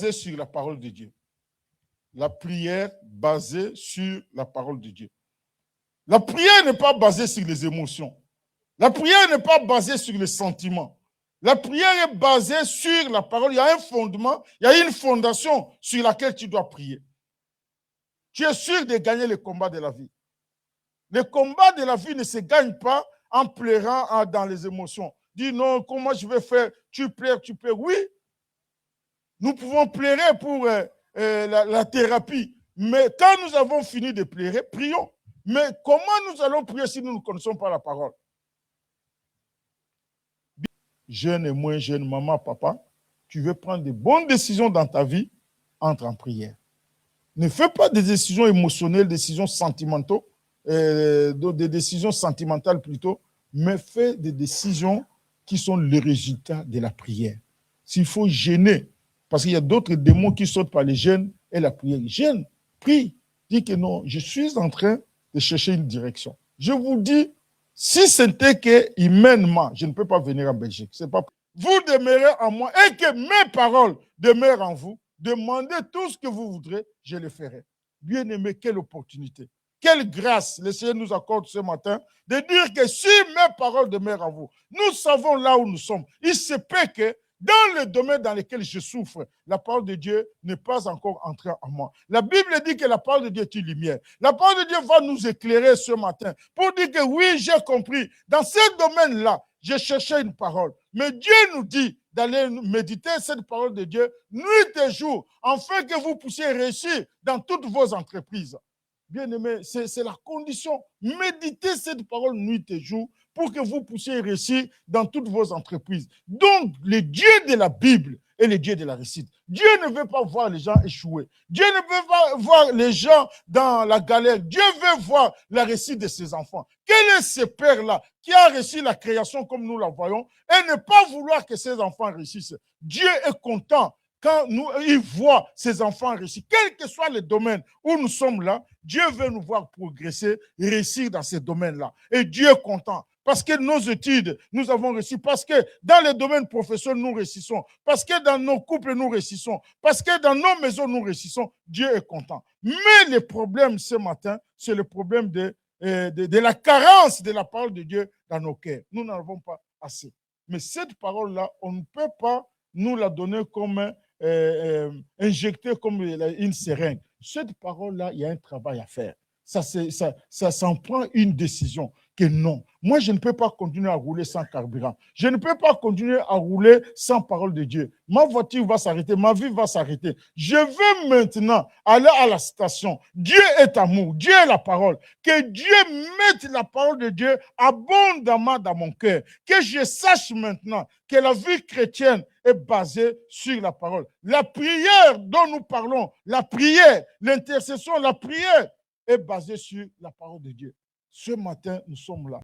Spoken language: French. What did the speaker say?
basée sur la parole de Dieu. La prière basée sur la parole de Dieu. La prière n'est pas basée sur les émotions. La prière n'est pas basée sur les sentiments. La prière est basée sur la parole. Il y a un fondement, il y a une fondation sur laquelle tu dois prier. Tu es sûr de gagner le combat de la vie. Le combat de la vie ne se gagne pas en pleurant dans les émotions. Dis non, comment je vais faire? Tu pleures, tu pleures. Oui, nous pouvons pleurer pour la thérapie. Mais quand nous avons fini de pleurer, prions. Mais comment nous allons prier si nous ne connaissons pas la parole? Jeune et moins jeune, maman, papa, tu veux prendre de bonnes décisions dans ta vie, entre en prière. Ne fais pas des décisions émotionnelles, des décisions sentimentales, des décisions sentimentales plutôt, mais fais des décisions qui sont le résultat de la prière. S'il faut gêner, parce qu'il y a d'autres démons qui sautent par les gènes et la prière. Gêne, prie, dis que non, je suis en train de chercher une direction. Je vous dis, si c'était que humainement, je ne peux pas venir en Belgique. C'est pas. Vous demeurez en moi et que mes paroles demeurent en vous. Demandez tout ce que vous voudrez, je le ferai. Bien-aimé, quelle opportunité, quelle grâce le Seigneur nous accorde ce matin de dire que si mes paroles demeurent en vous, nous savons là où nous sommes. Il se peut que dans le domaine dans lequel je souffre, la parole de Dieu n'est pas encore entrée en moi. La Bible dit que la parole de Dieu est une lumière. La parole de Dieu va nous éclairer ce matin pour dire que oui, j'ai compris. Dans ce domaine-là, j'ai cherché une parole. Mais Dieu nous dit d'aller méditer cette parole de Dieu nuit et jour, afin que vous puissiez réussir dans toutes vos entreprises. Bien-aimés, c'est la condition. Méditez cette parole nuit et jour pour que vous puissiez réussir dans toutes vos entreprises. Donc, le Dieu de la Bible est le Dieu de la réussite. Dieu ne veut pas voir les gens échouer. Dieu ne veut pas voir les gens dans la galère. Dieu veut voir la réussite de ses enfants. Quel est ce père-là qui a réussi la création comme nous la voyons et ne pas vouloir que ses enfants réussissent? Dieu est content quand il voit ses enfants réussir, quel que soit le domaine où nous sommes là, Dieu veut nous voir progresser, réussir dans ces domaines-là. Et Dieu est content. Parce que nos études, nous avons réussi. Parce que dans les domaines professionnels, nous réussissons. Parce que dans nos couples, nous réussissons. Parce que dans nos maisons, nous réussissons. Dieu est content. Mais le problème ce matin, c'est le problème de la carence de la parole de Dieu dans nos cœurs. Nous n'en avons pas assez. Mais cette parole-là, on ne peut pas nous la donner comme injectée comme une seringue. Cette parole-là, il y a un travail à faire. Ça s'en prend une décision que non. Moi, je ne peux pas continuer à rouler sans carburant. Je ne peux pas continuer à rouler sans parole de Dieu. Ma voiture va s'arrêter, ma vie va s'arrêter. Je veux maintenant aller à la station. Dieu est amour, Dieu est la parole. Que Dieu mette la parole de Dieu abondamment dans mon cœur. Que je sache maintenant que la vie chrétienne est basée sur la parole. La prière dont nous parlons, la prière, l'intercession, la prière est basée sur la parole de Dieu. Ce matin, nous sommes là.